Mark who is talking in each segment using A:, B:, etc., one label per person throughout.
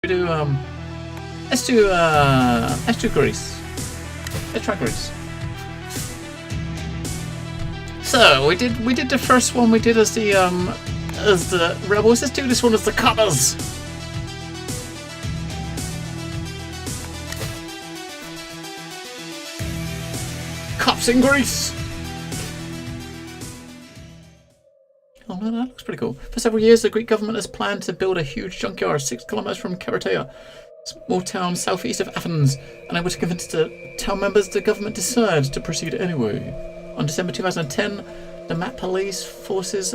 A: We do let's do Greece. Let's try Greece. So we did the first one we did as the rebels. Let's do this one as the coppers. Cops in Greece. Oh no, that looks pretty cool. For several years, the Greek government has planned to build a huge junkyard 6 kilometers from Keratea, small town southeast of Athens. Unable to convince the town members, the government decided to proceed anyway. On December 2010, the Mat police forces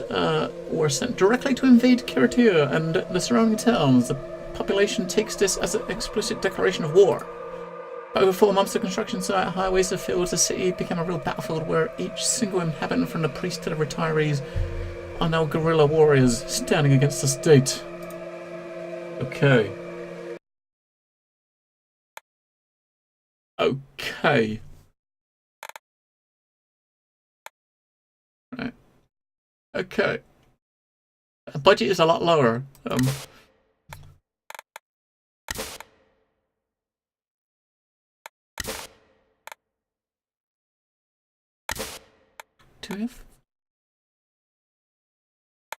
A: were sent directly to invade Keratea and the surrounding towns. The population takes this as an explicit declaration of war. Over 4 months, the construction site, highways, the fields, the city became a real battlefield where each single inhabitant, from the priest to the retirees, are now guerrilla warriors standing against the state. Okay. Okay. Right. Okay. The budget is a lot lower. Do we have?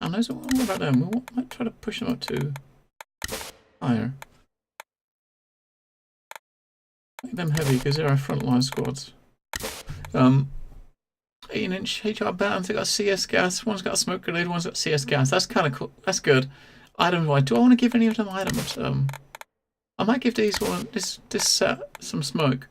A: I know what about them. We might try to push them up to higher. Make them heavy because they're our frontline squads. 18-inch HR bands. They got CS gas. One's got a smoke grenade. One's got CS gas. That's kind of cool. That's good. Items wise, do I want to give any of them items? I might give these one this set some smoke.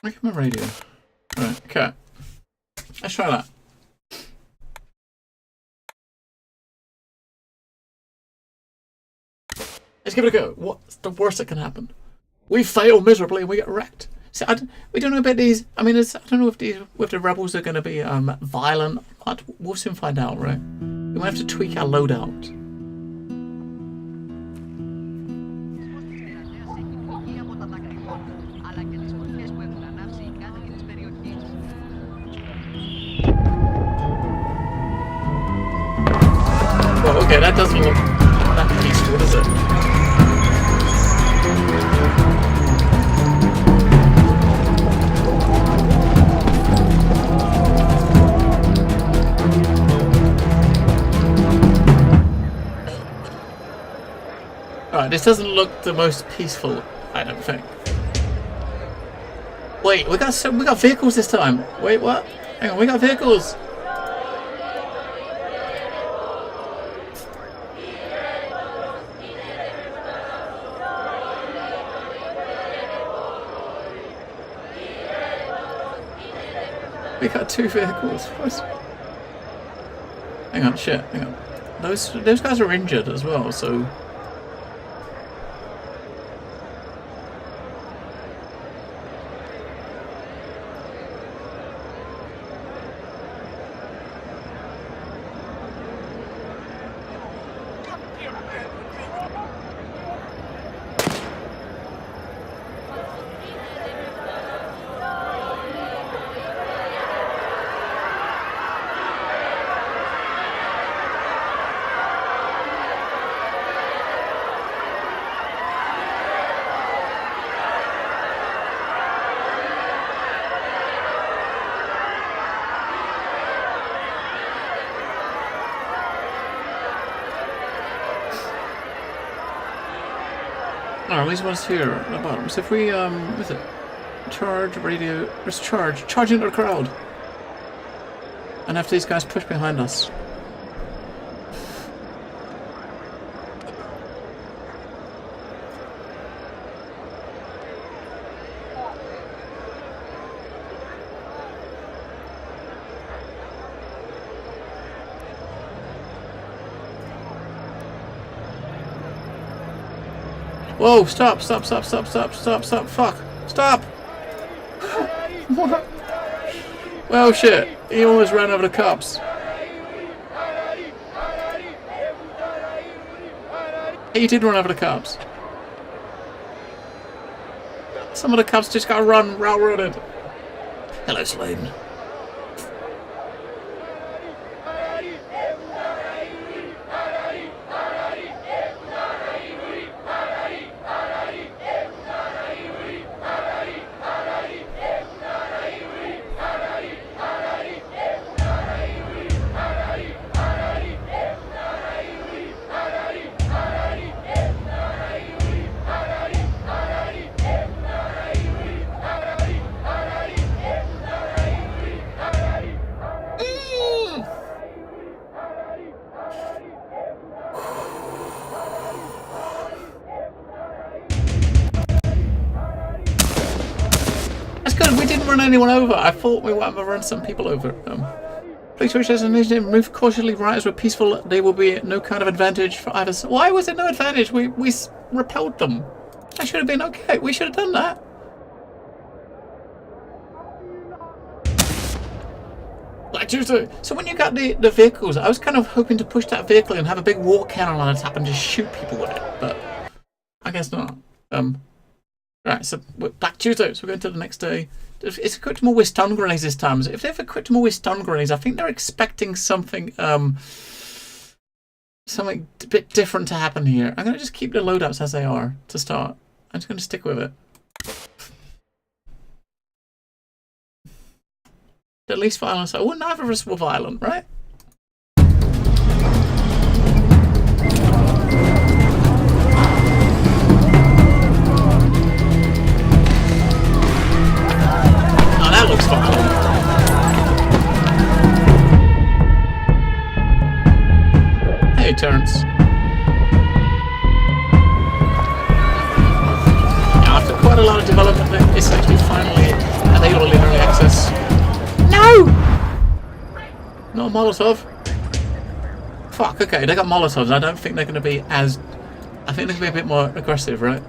A: Make him a radio. Right, okay. Let's try that. Let's give it a go. What's the worst that can happen? We fail miserably and we get wrecked. So we don't know about these. I mean, I don't know if the rebels are going to be violent. But we'll soon find out, right? We might have to tweak our loadout. Well, okay, that doesn't look that peaceful, does it? Alright, this doesn't look the most peaceful, I don't think. Wait, we got vehicles this time. Wait, what? Hang on, we got vehicles. We got 2 vehicles. Hang on, shit. Hang on. Those guys are injured as well, so. Alright, these ones here at the bottom. So if we, what's it? Charge, radio, let's charge into the crowd. And have these guys push behind us. Whoa, stop, fuck, stop! What? Well, shit, he almost ran over the cops. You did run over the cops. Some of the cops just got railroaded. Hello, Slade. We didn't run anyone over. I thought we might have run some people over. Police wish as an initiative move cautiously. Rioters were peaceful. There will be no kind of advantage for either. Why was it no advantage? We repelled them. That should have been okay. We should have done that. Black Tuesday. So when you got the vehicles, I was kind of hoping to push that vehicle and have a big water cannon on the top and just shoot people with it, but I guess not. Right, so Black Tuesday, so we're going to the next day. It's equipped more with stun grenades this time. So if they've equipped more with stun grenades, I think they're expecting something something a bit different to happen here. I'm going to just keep the loadouts as they are to start. I'm just going to stick with it. The least violence. Oh, well, neither of us were violent, right? That looks fun. Hey, Terrence. Now, after quite a lot of development, it's actually finally available in early access. No! Not a Molotov. Fuck, okay, they got Molotovs. I don't think they're going to be as... I think they're going to be a bit more aggressive, right?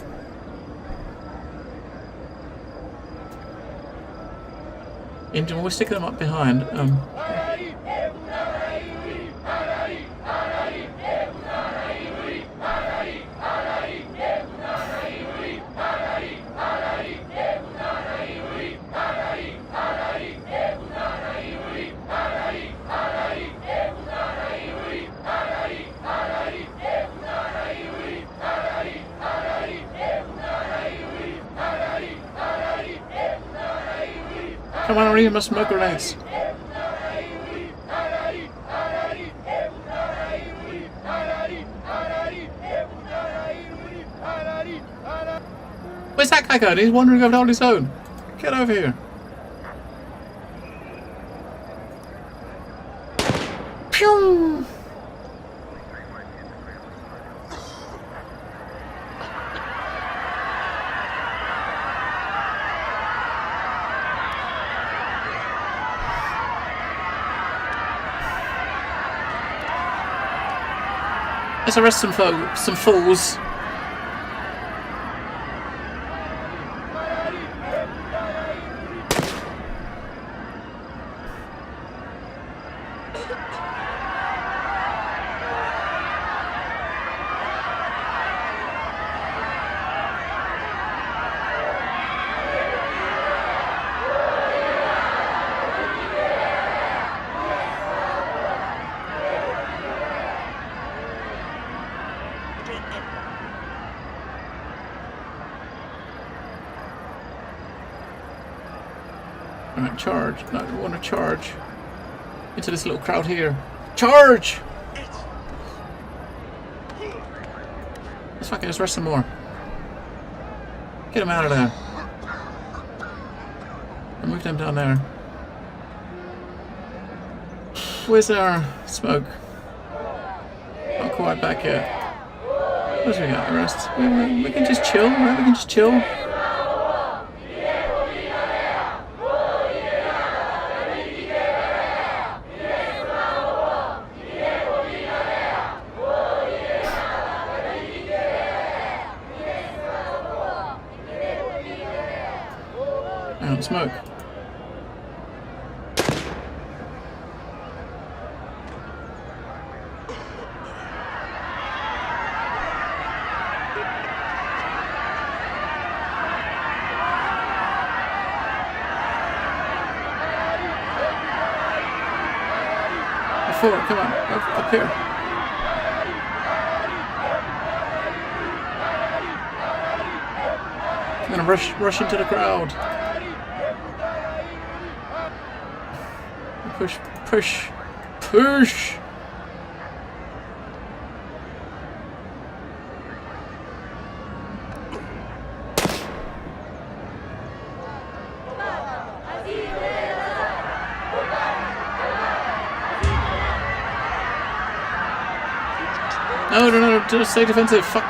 A: Engine, we're sticking them up behind. Come on, Maria, must smoke grenades. Where's that guy going? He's wandering over on his own. Get over here. Pew! Let's arrest some fools. Alright, charge. No, we want to charge into this little crowd here. Charge! Let's fucking just arrest some more. Get them out of there. And move them down there. Where's our smoke? Not quite back yet. What do we got? Arrest. We can just chill, right? We can just chill. Smoke. forward, come on, up here. I'm gonna rush into the crowd. Push. No, just stay defensive. Fuck.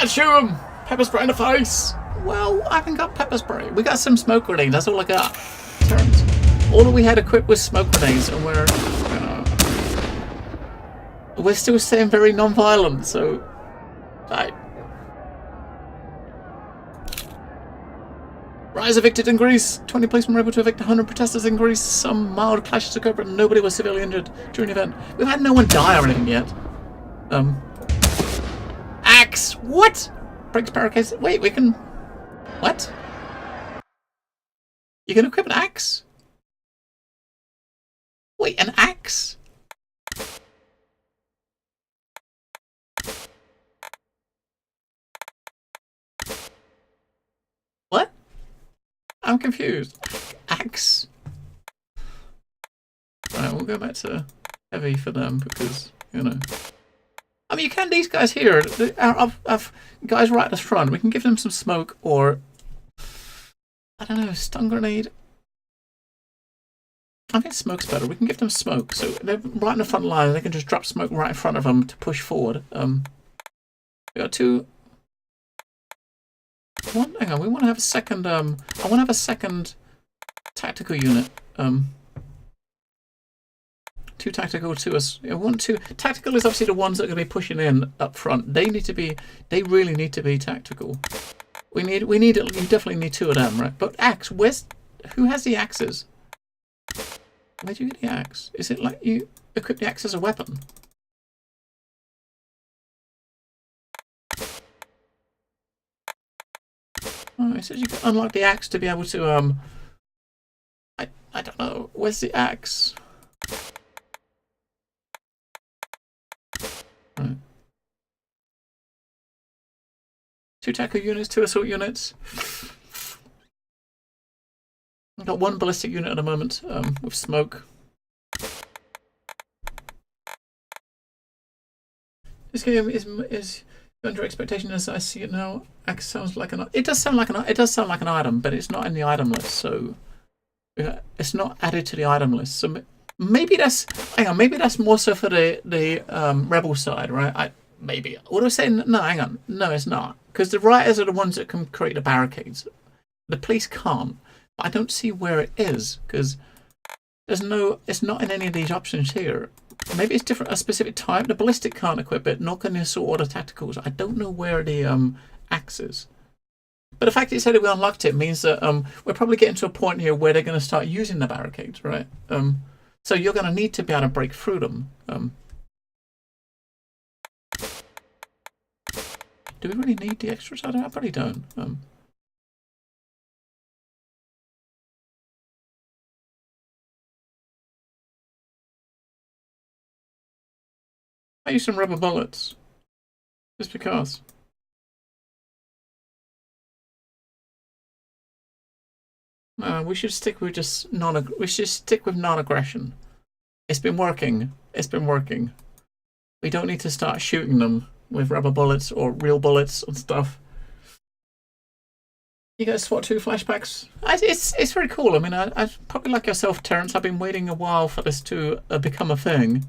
A: Shoot him! Pepper spray in the face! Well, I haven't got pepper spray. We got some smoke grenades, that's all I got. Turns. All that we had equipped was smoke grenades, and we're still staying very non-violent, so... Rise evicted in Greece. 20 policemen were able to evict 100 protesters in Greece. Some mild clashes occurred, but nobody was severely injured during the event. We've had no one die or anything yet. Axe! What? Breaks barricades. Wait, we can... What? You can equip an axe? Wait, an axe? What? I'm confused. Axe? Alright, we'll go back to heavy for them because, you know... I mean, you can, these guys here, guys right at the front, we can give them some smoke or, I don't know, stun grenade. I think smoke's better. We can give them smoke. So they're right in the front line, they can just drop smoke right in front of them to push forward. We got two. Hang on, we want to have a second, I want to have a second tactical unit. Two tactical, two us. Tactical is obviously the ones that are going to be pushing in up front. They really need to be tactical. You definitely need two of them, right? But axe, who has the axes? Where do you get the axe? Is it like you equip the axe as a weapon? Oh, it says you can unlock the axe to be able to, I don't know. Where's the axe? Right. Two tactical units, two assault units. I've got one ballistic unit at the moment, with smoke. This game is under expectation as I see it now. Axe sounds like it does sound like an item, but it's not in the item list, so it's not added to the item list. So maybe that's maybe that's more so for the rebel side, right? Maybe. What do I say? No, hang on. No, it's not, because the rioters are the ones that can create the barricades. The police can't. I don't see where it is, because it's not in any of these options here. Maybe it's different, a specific type. The ballistic can't equip it, nor can the assault or the tacticals. I don't know where the axe is. But the fact that it said that we unlocked it means that we're probably getting to a point here where they're going to start using the barricades, right? So you're going to need to be able to break through them. Do we really need the extras? I probably don't. I use some rubber bullets, just because. We should stick with non-aggression. It's been working. It's been working. We don't need to start shooting them with rubber bullets or real bullets and stuff. You guys SWAT 2 flashbacks? It's very cool. I mean, I probably like yourself, Terrence. I've been waiting a while for this to become a thing,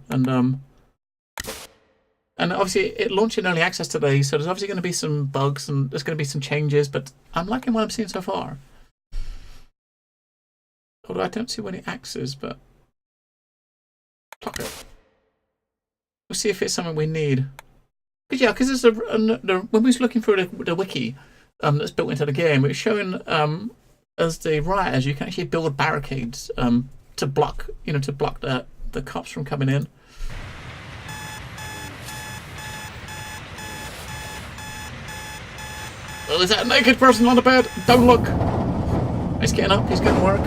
A: and obviously it launched in early access today, so there's obviously going to be some bugs and there's going to be some changes, but I'm liking what I'm seeing so far. Although I don't see where the axe is, but pluck it. We'll see if it's something we need. But yeah, because when we was looking through the wiki that's built into the game, it's showing as the rioters you can actually build barricades to block the cops from coming in. Oh, is that a naked person on the bed? Don't look. He's getting up. He's going to work.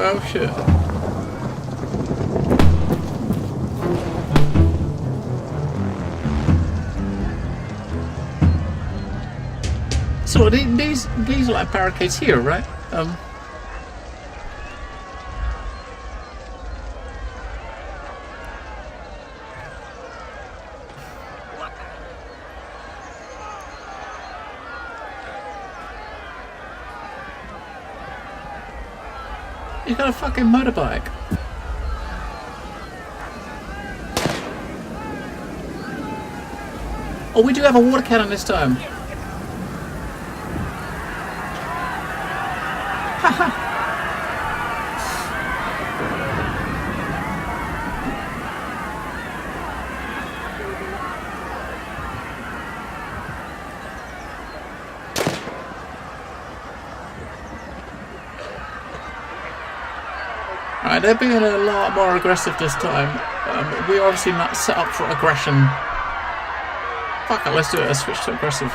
A: Oh shit. So these are like barricades here, right? He's got a fucking motorbike. Oh, we do have a water cannon this time. Haha. Alright, they're being a lot more aggressive this time. We're obviously not set up for aggression. Fuck it, let's do it. Let's switch to aggressive.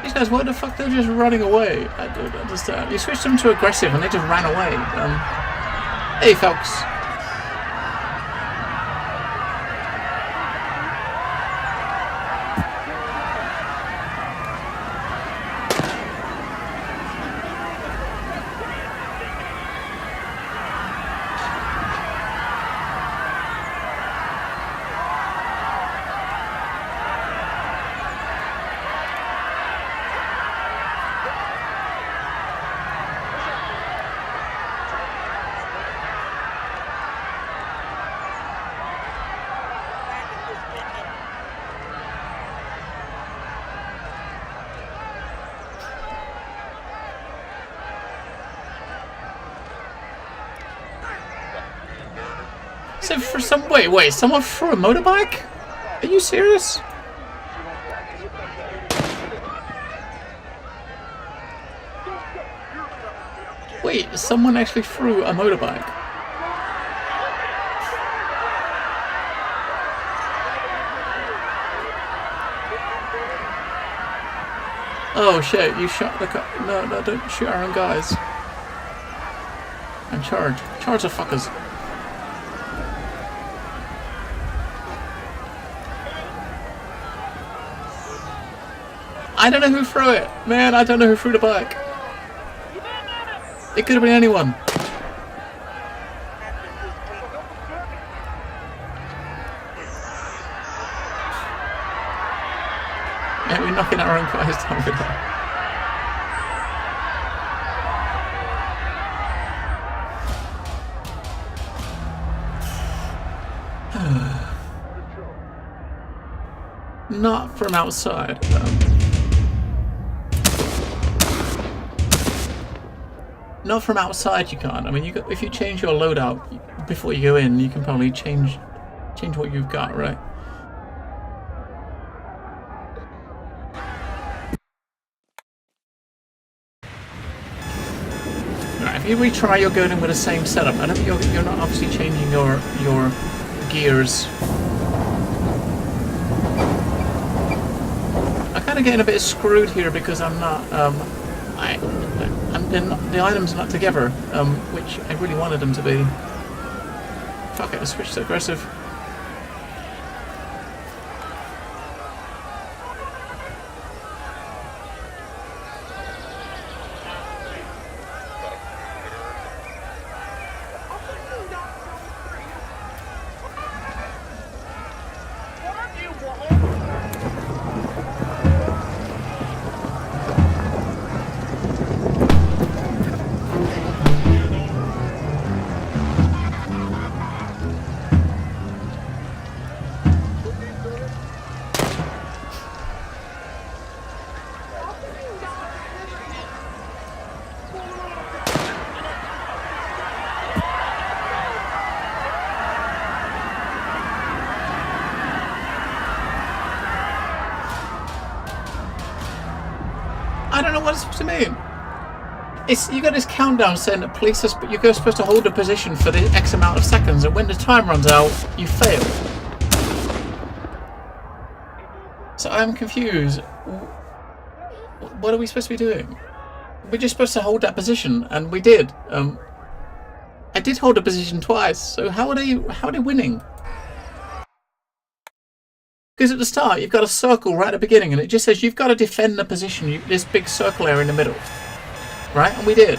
A: These guys, what the fuck? They're just running away. I don't understand. You switched them to aggressive and they just ran away. Hey, folks. So for some wait, someone threw a motorbike? Are you serious? Wait, someone actually threw a motorbike. Oh shit, you shot the car. No, don't shoot our own guys. And charge. Charge the fuckers. I don't know who threw it. Man, I don't know who threw the bike. It could have been anyone. Yeah, we're knocking our own guys down with that. Not from outside. Not from outside, you can't. I mean, if you change your loadout before you go in, you can probably change what you've got, right? Alright, if you retry, you're going in with the same setup. I don't think you're not obviously changing your gears. I'm kind of getting a bit screwed here because I'm not. The items are not together, which I really wanted them to be. Fuck it, I switched to aggressive. I don't know what it's supposed to mean. You got this countdown saying that police are you're supposed to hold a position for the X amount of seconds, and when the time runs out, you fail. So I'm confused. What are we supposed to be doing? We're just supposed to hold that position, and we did. I did hold a position twice. So how are they winning? Because at the start you've got a circle right at the beginning, and it just says you've got to defend the position. This big circle area in the middle. Right, and we did.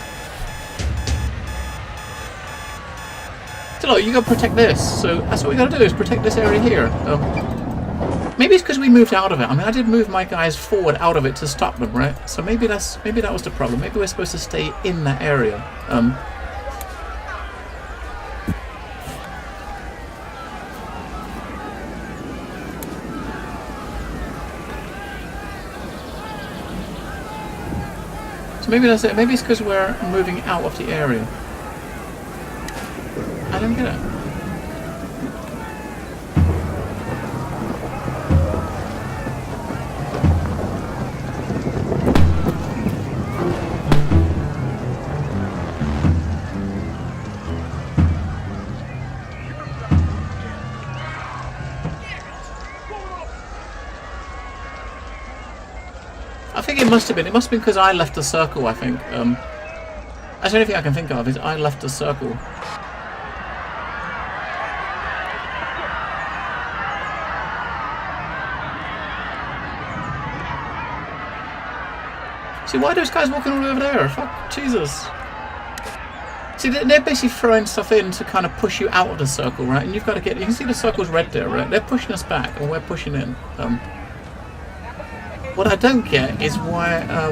A: So look, you gotta protect this. So that's what we gotta do, is protect this area here. Maybe it's because we moved out of it. I mean, I did move my guys forward out of it to stop them, right? So maybe that was the problem. Maybe we're supposed to stay in that area. So maybe that's it. Maybe it's because we're moving out of the area. I don't get it. I think it must have been. It must have been because I left the circle, I think. That's the only thing I can think of, is I left the circle. See, why are those guys walking all over there? Fuck, Jesus. See, they're basically throwing stuff in to kind of push you out of the circle, right? And you've got to get... You can see the circle's red there, right? They're pushing us back, and we're pushing in. What I don't get is why I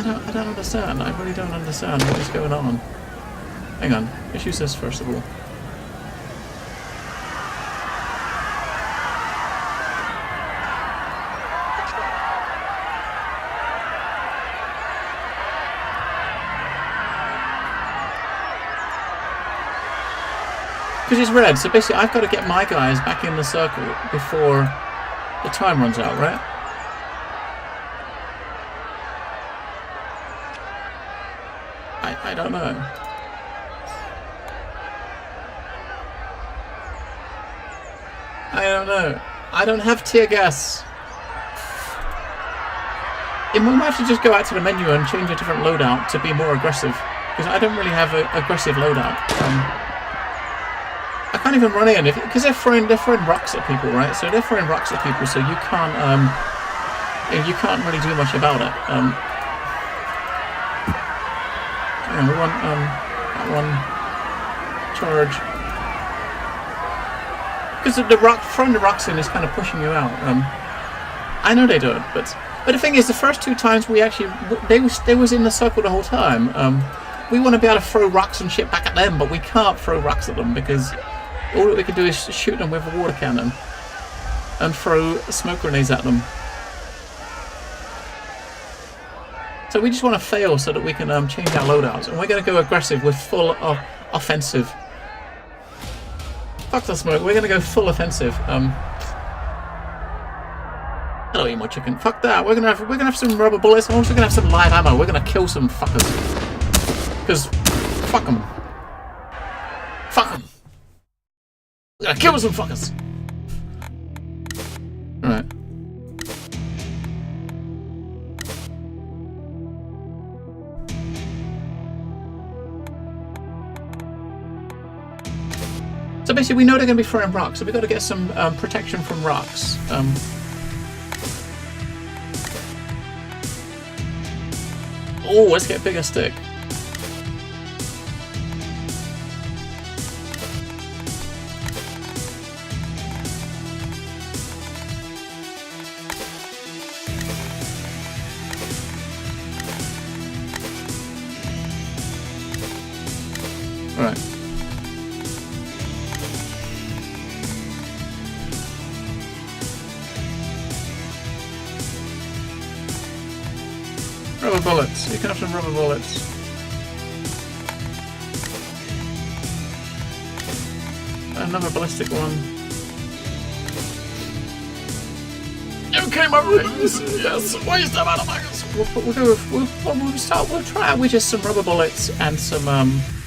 A: don't understand. I really don't understand what is going on. Hang on, let's use this first of all. Because it's red, so basically I've got to get my guys back in the circle before the time runs out, right? I don't know. I don't know. I don't have tear gas. We might have to just go out to the menu and change a different loadout to be more aggressive. Because I don't really have an aggressive loadout. I can't even run in because they're throwing rocks at people, right? So they're throwing rocks at people, so you can't really do much about it. We want that one charge because the rock throwing the rocks in is kind of pushing you out. I know they do it, but the thing is, the first two times we actually they was in the circle the whole time. We want to be able to throw rocks and shit back at them, but we can't throw rocks at them because all that we can do is shoot them with a water cannon and throw smoke grenades at them. So we just want to fail so that we can change our loadouts, and we're going to go aggressive with full offensive. Fuck the smoke. We're going to go full offensive. Hello, eat my chicken. Fuck that. We're gonna have some rubber bullets. I'm also gonna have some live ammo. We're gonna kill some fuckers. Because fuck them. Fuck them. We're gonna kill some fuckers. All right. So basically, we know they're going to be throwing rocks, so we've got to get some protection from rocks. Oh, let's get a bigger stick. All right. Rubber bullets. You can have some rubber bullets. Another ballistic one. Okay, Marines. Yes. Where's the motherfuckers? We'll try out with just some rubber bullets and some.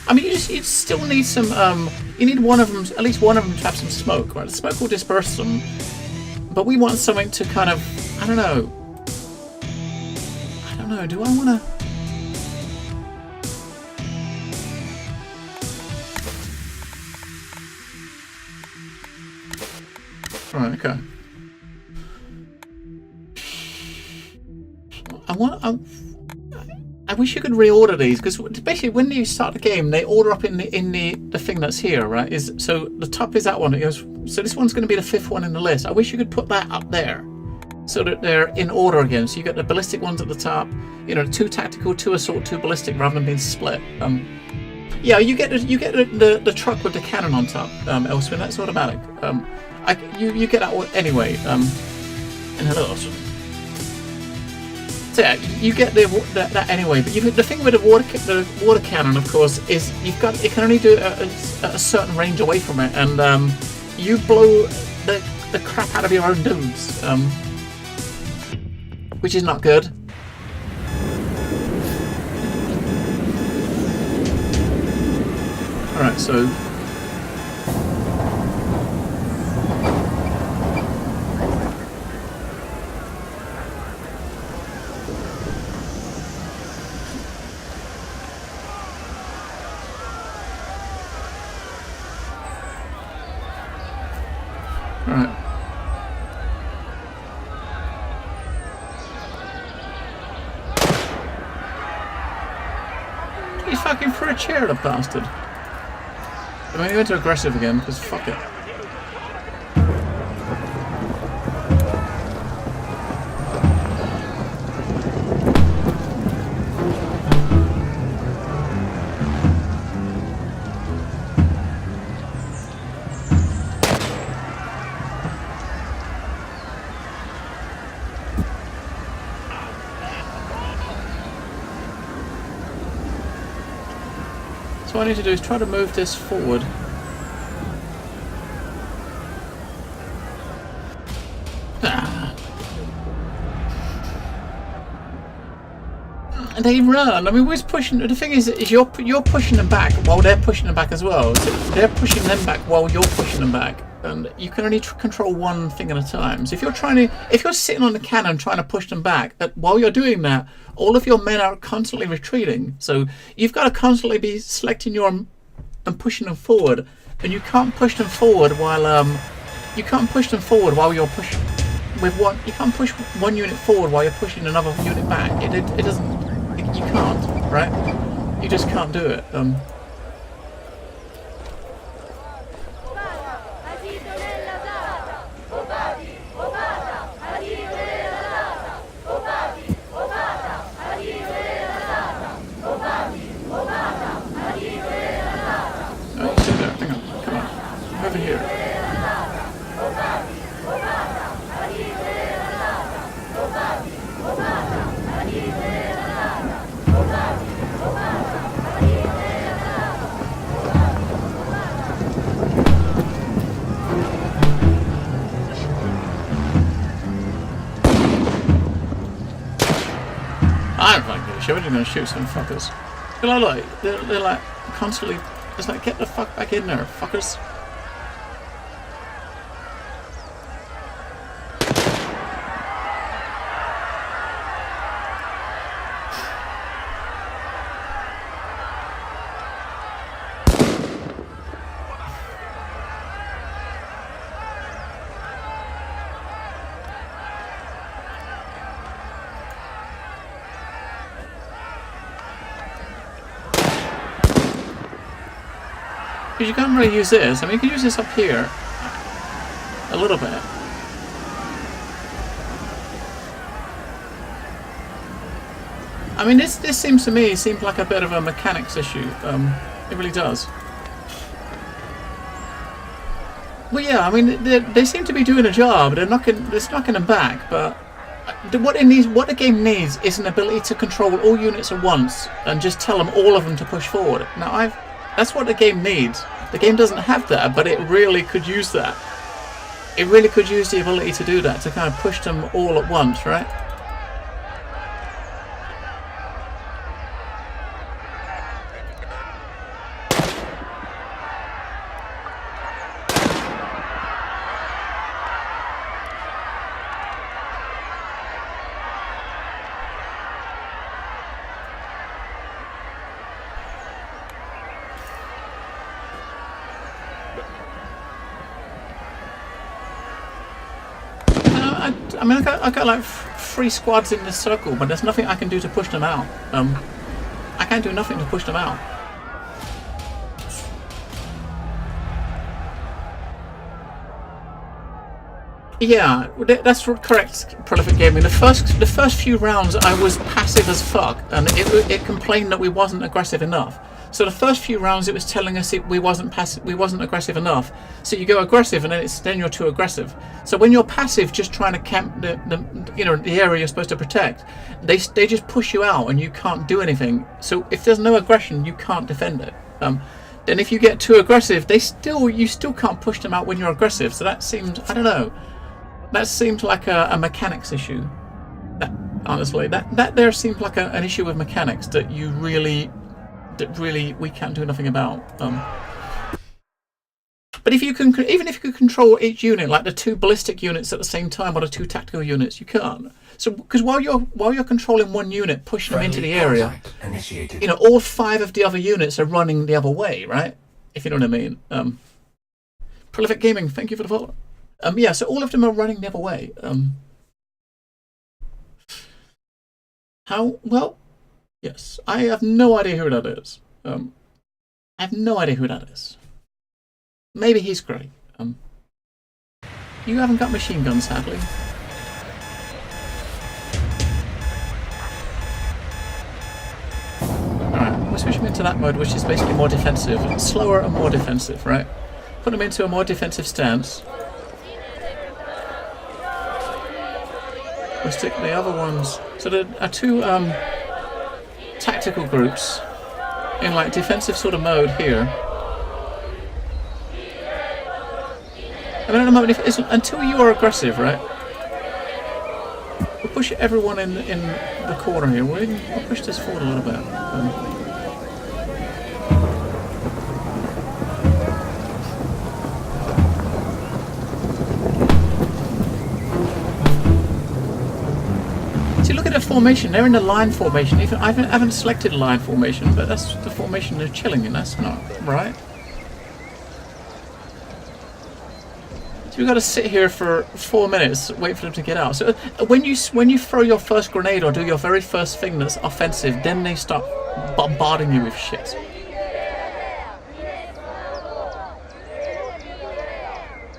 A: I mean, you still need some. You need one of them, at least one of them, to have some smoke. Right, the smoke will disperse them. But we want something to kind of. I don't know. Do I want to? Right. Okay. I wish you could reorder these, because basically when you start the game, they order up in the thing that's here, right? So the top is that one. It goes. So this one's going to be the 5th one in the list. I wish you could put that up there, so that they're in order again. So you got the ballistic ones at the top. You know, 2 tactical, 2 assault, 2 ballistic, rather than being split. Yeah, you get the truck with the cannon on top. Elsewhere, that's automatic. You get that one anyway. And hello. So yeah, you get that anyway. But the thing with the water cannon, of course, is it can only do a certain range away from it, and you blow the crap out of your own dudes, which is not good. All right, so. Alright. He's fucking for a chair, the bastard. I mean, he went to aggressive again, because fuck it. So what I need to do is try to move this forward. And they run. I mean, we're pushing. The thing is you're pushing them back while they're pushing them back as well. So they're pushing them back while you're pushing them back, and you can only control one thing at a time. So if you're sitting on the cannon trying to push them back, while you're doing that, all of your men are constantly retreating. So you've got to constantly be selecting and pushing them forward, and you can't push them forward while you're pushing with one. You can't push one unit forward while you're pushing another unit back. It doesn't. You can't, right? You just can't do it. Over here. I don't fucking give a shit. We're just gonna shoot some fuckers. They're like constantly. It's like, get the fuck back in there, fuckers. Because you can't really use this. I mean, you can use this up here a little bit. I mean, this seems like a bit of a mechanics issue. It really does. Well, yeah. I mean, they seem to be doing a job. It's knocking them back, but what the game needs, is an ability to control all units at once and just tell them all of them to push forward. Now, that's what the game needs. The game doesn't have that, but it really could use that. it really could use the ability to do that, to kind of push them all at once, right? I mean, I got like 3 squads in this circle, but there's nothing I can do to push them out. I can't do nothing to push them out. Yeah, that's correct, Prolific Gaming. The first few rounds I was passive as fuck, and it complained that we wasn't aggressive enough. So the first few rounds it was telling us we wasn't aggressive enough. So you go aggressive, and then you're too aggressive. So when you're passive, just trying to camp the area you're supposed to protect, they just push you out, and you can't do anything. So if there's no aggression, you can't defend it. Then if you get too aggressive, you still can't push them out when you're aggressive. So that seemed, I don't know. That seemed like a mechanics issue. Honestly, that there seemed like an issue with mechanics that really we can't do nothing about. But if you can, even if you could control each unit, like the 2 ballistic units at the same time, or the 2 tactical units, you can't. So because while you're controlling one unit, pushing them into the area, all 5 of the other units are running the other way, right? If you know what I mean. Prolific Gaming, thank you for the follow. Yeah, so all of them are running the other way. How? Well, yes, I have no idea who that is. I have no idea who that is. Maybe he's great. You haven't got machine guns, sadly. Alright, we're switching into that mode, which is basically more defensive. Slower and more defensive, right? Put them into a more defensive stance. We'll stick the other ones. So there are 2 tactical groups in like defensive sort of mode here. I mean, at the moment, until you are aggressive, right? We'll push everyone in the corner here. We'll push this forward a little bit. See, look at the formation. They're in the line formation. Even I haven't selected line formation, but that's the formation they're chilling in. That's not right. So we've got to sit here for 4 minutes, wait for them to get out. So when you throw your first grenade or do your very first thing that's offensive, then they start bombarding you with shit.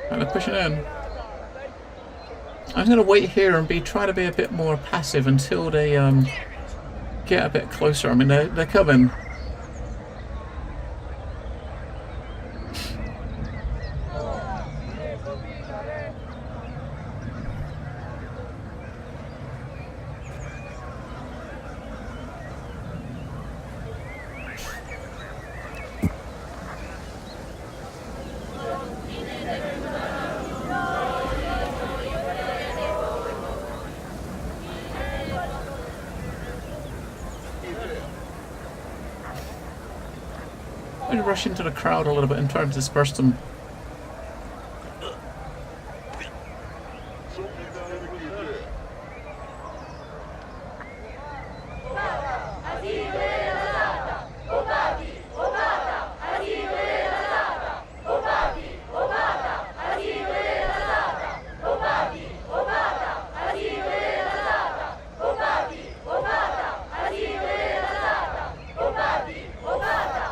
A: And they're pushing in. I'm going to wait here and try to be a bit more passive until they get a bit closer. I mean, they're coming. Rush into the crowd a little bit and try to disperse them.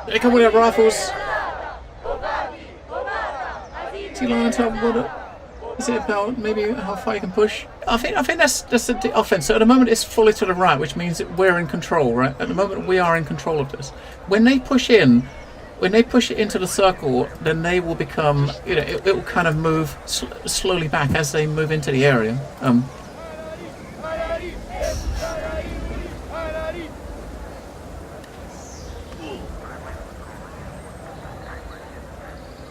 A: They come with their rifles. See, line top, what is it about? Maybe how far you can push? I think that's the offense. So at the moment it's fully to the right, which means that we're in control, right? At the moment we are in control of this. When they push it into the circle, then they will become, it will kind of move slowly back as they move into the area.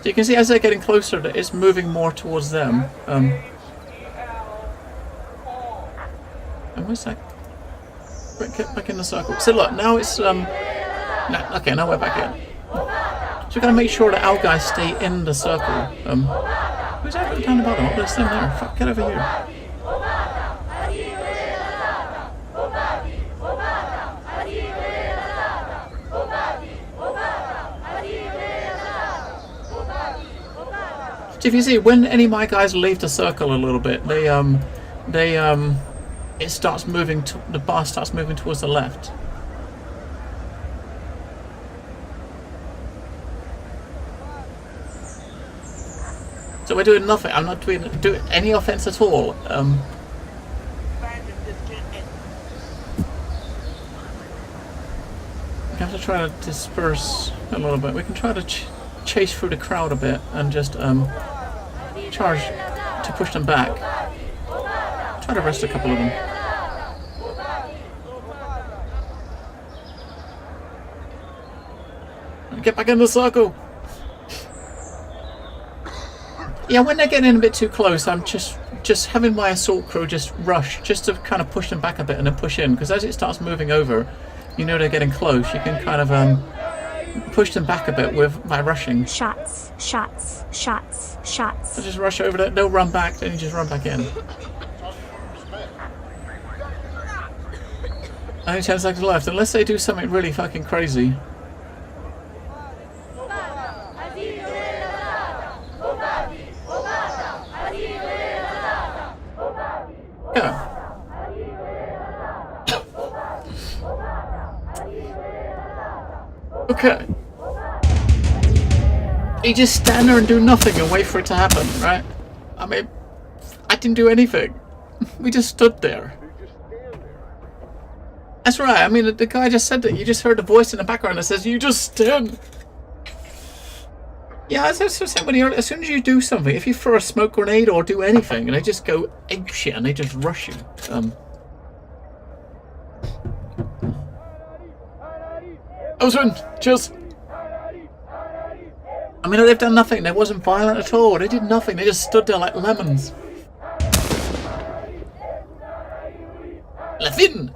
A: you can see as they're getting closer that it's moving more towards them. And where's that? Get back in the circle. So look, now it's okay, now we're back in. So we're gonna make sure that our guys stay in the circle. Who's that down the bottom? Oh, there's them there. Fuck, get over here. So if you see, when any of my guys leave the circle a little bit, it starts moving. The bar starts moving towards the left. So we're doing nothing. I'm not doing any offense at all. We have to try to disperse a little bit. We can try to chase through the crowd a bit and just charge to push them back. Try to arrest a couple of them. Get back in the circle. Yeah, when they're getting a bit too close, I'm just having my assault crew just rush, just to kind of push them back a bit and then push in. Because as it starts moving over, you know they're getting close. You can kind of push them back a bit by rushing.
B: Shots. So
A: just rush over there. They'll run back, then you just run back in. Only 10 seconds left, unless they do something really fucking crazy. Yeah. Okay. You just stand there and do nothing and wait for it to happen, right? I mean, I didn't do anything. We just stood there. That's right. I mean, the guy just said that. You just heard the voice in the background that says, "You just stand." Yeah, as I was saying earlier, as soon as you do something, if you throw a smoke grenade or do anything, and they just go egg shit and they just rush you. Osman, cheers. I mean, they've done nothing. They wasn't violent at all. They did nothing. They just stood there like lemons. Levin!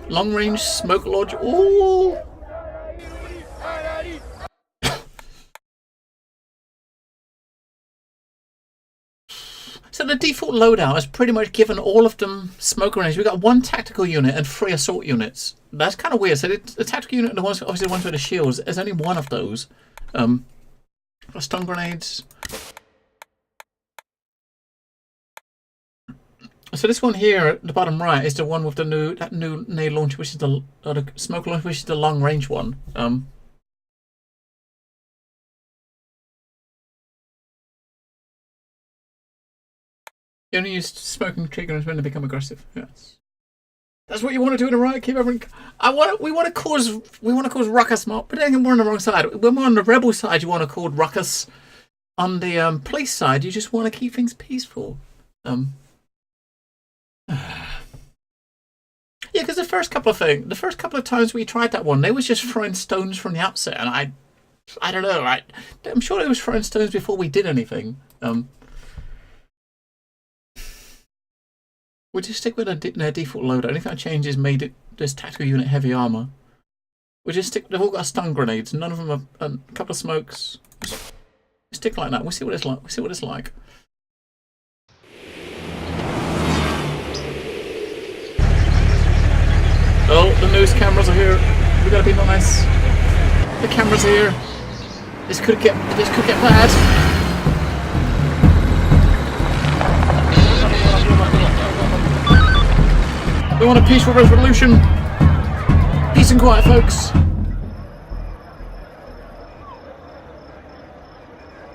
A: Long range smoke lodge. Ooh! So the default loadout has pretty much given all of them smoke grenades. We've got 1 tactical unit and 3 assault units. That's kind of weird. So the tactical unit and the ones, obviously the ones with the shields, there's only 1 of those. Stun grenades. So this one here at the bottom right is the one with the new nade launch, which is the smoke launch, which is the long range one. You only use smoking triggers when they become aggressive. Yes, that's what you want to do in a riot. Keep everyone. We want to cause ruckus, Mark. But then we're on the wrong side. When we're on the rebel side, you want to cause ruckus. On the police side, you just want to keep things peaceful. Yeah, because the first couple of times we tried that one, they was just throwing stones from the outset, and I don't know. I'm sure they was throwing stones before we did anything. We'll just stick with their default loader. Anything that changes made this tactical unit heavy armor. We'll just stick. They've all got stun grenades. None of them are a couple of smokes. Just stick like that. We'll see what it's like. Oh, the news cameras are here. We gotta be nice. The cameras are here. This could get bad. We want a peaceful resolution. Peace and quiet, folks.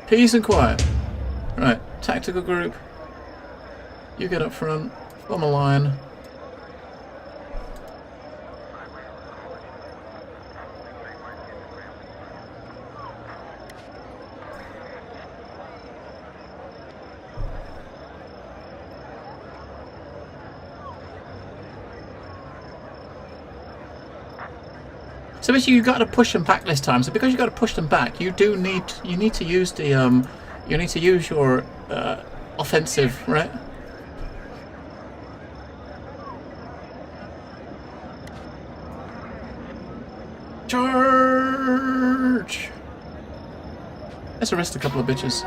A: Peace and quiet. Right, tactical group. You get up front. Form a line. So basically, you got to push them back this time. So because you got to push them back, you need to use the you need to use your offensive, right? Charge! Let's arrest a couple of bitches.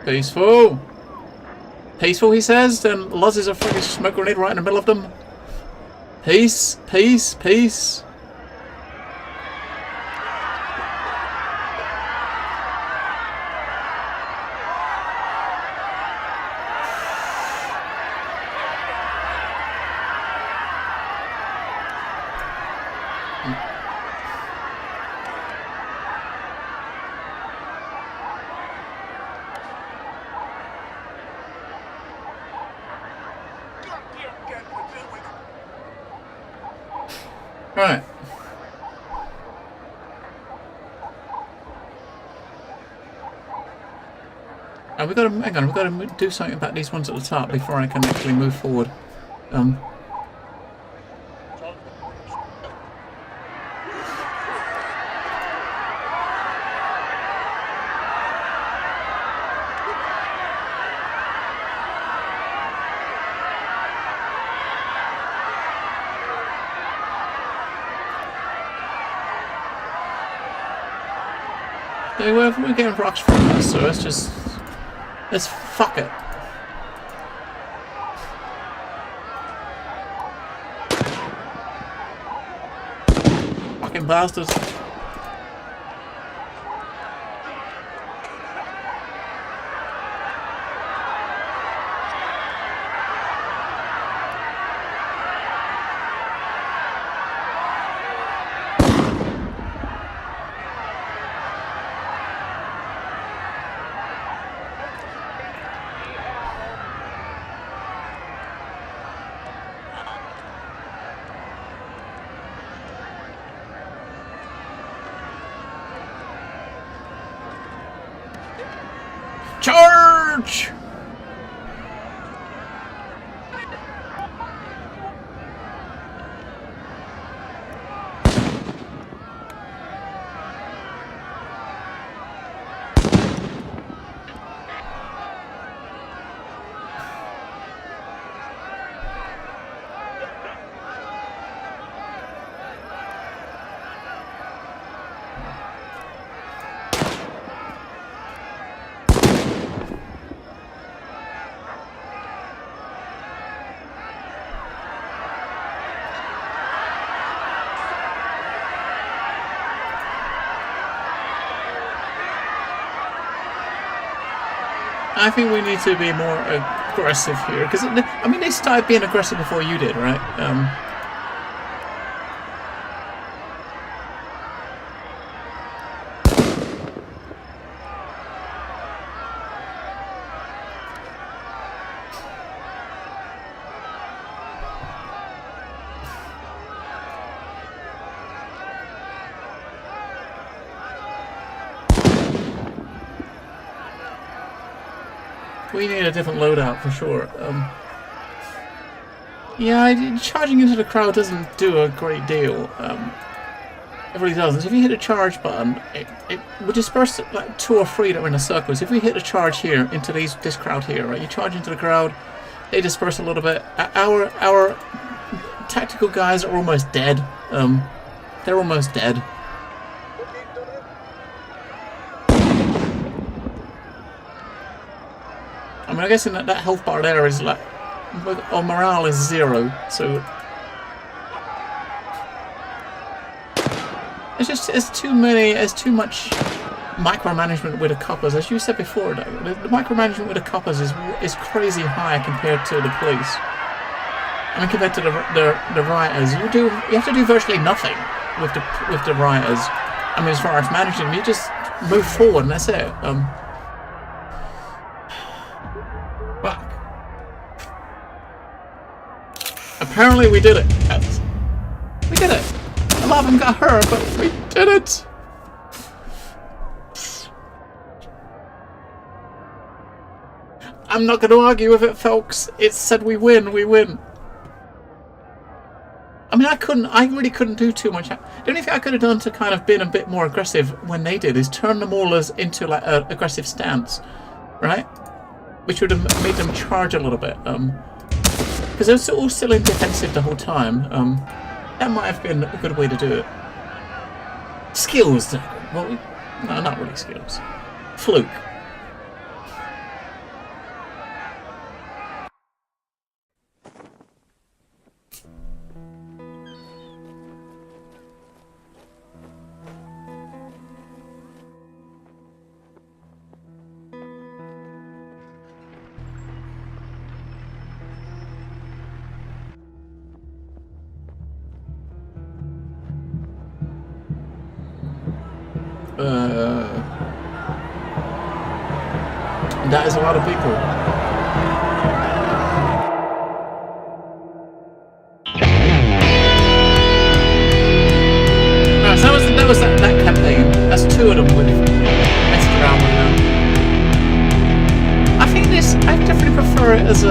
A: Peaceful. Peaceful, he says. Then lozes a freaking smoke grenade right in the middle of them. Peace, peace, peace. Right. And we've got to hang on. We've got to do something about these ones at the top before I can actually move forward. Yeah, we're getting rocks from us, so let's fuck it. Fucking bastards. Charge! I think we need to be more aggressive here, because I mean they started being aggressive before you did, right? We need a different loadout for sure. Yeah, charging into the crowd doesn't do a great deal. It really doesn't. So if you hit a charge button, it would disperse like 2 or 3 that are in a circle. So if we hit a charge here into this crowd here, right? You charge into the crowd, they disperse a little bit. Our tactical guys are almost dead. They're almost dead. I mean, I guess in that health bar there is like, our morale is 0, so it's too much micromanagement with the coppers, as you said before, though, the micromanagement with the coppers is crazy high compared to the police. I mean, compared to the rioters, you have to do virtually nothing with the rioters. I mean, as far as managing them, you just move forward and that's it. Fuck. Apparently, we did it. We did it. A lot of them got hurt, but we did it. I'm not going to argue with it, folks. It said we win. We win. I mean, I really couldn't do too much. The only thing I could have done to kind of been a bit more aggressive when they did is turn the maulers into like an aggressive stance, right? Which would have made them charge a little bit. Because they were all still in defensive the whole time. That might have been a good way to do it. Skills. Well, no, not really skills. Fluke. That is a lot of people. Right, so that was that campaign. That's two of them we've messed around with now. I definitely prefer it as a